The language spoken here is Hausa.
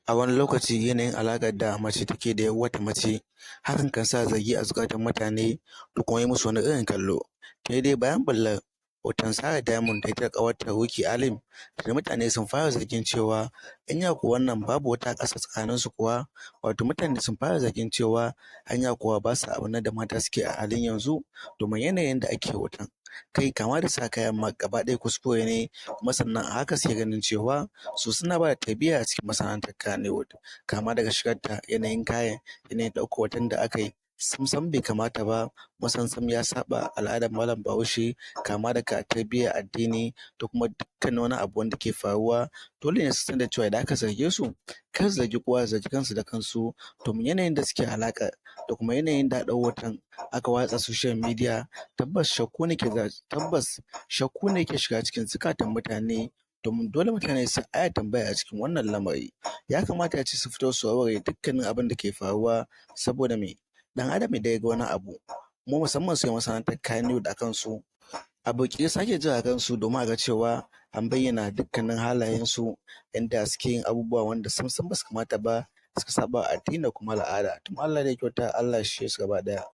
A wani lokaci yanayin alaƙar da mace take da wata mace hakan kan sa zargi a zukatan mutane da kuma yi musu wani irin kallo. Sai dai bayan ɓullar hoton Sarah Diamond da ita da ƙawarta Rukky Alim, da mutane sun fara zargin cewa anya kuwa wannan babu wata ƙasa tsakaninsu kuwa, wato mutane sun fara zargin cewa anya kuwa ba su abin da mata suke a halin yanzu, domin yanayin da ake hoton. Kai kama da sa kayan ma gaba ɗaya kuskure ne, kuma sannan a haka suke ganin cewa su suna ba da tarbiyya a cikin masana'antar Kannywood, kama daga shigarta, yanayin kayan, yanayin ɗaukar hoton da aka yi sam bai kamata ba, kuma sam ya saɓa al'adar malam Bahaushe, kama daga tarbiyyar addini da kuma dukkanin wani abu wanda ke faruwa. Dole ne su san da cewa idan aka zarge su, kar su zargi kowa, su zargi kansu da kansu, domin yanayin da suke alaƙa da kuma yanayin da aka ɗau hoton aka watsa social media, tabbas shakku ne ke shiga cikin zukatan mutane, domin dole mutane su aya tambaya a cikin wannan lamari. Ya kamata ace su fito su warware dukkanin abin da ke faruwa, saboda me ɗan adam idan ya ga wani abu, mu musamman su 'yan masana'antar Kannywood a kansu, abu ƙirsa ake jira a kansu domin a ga cewa an bayyana dukkanin halayensu, yanda suke yin abubuwa wanda sam ba su kamata ba, suka saɓa wa addini da kuma al'ada. Tun Allah dai ya kyauta, Allah ya shirye su gaba ɗaya.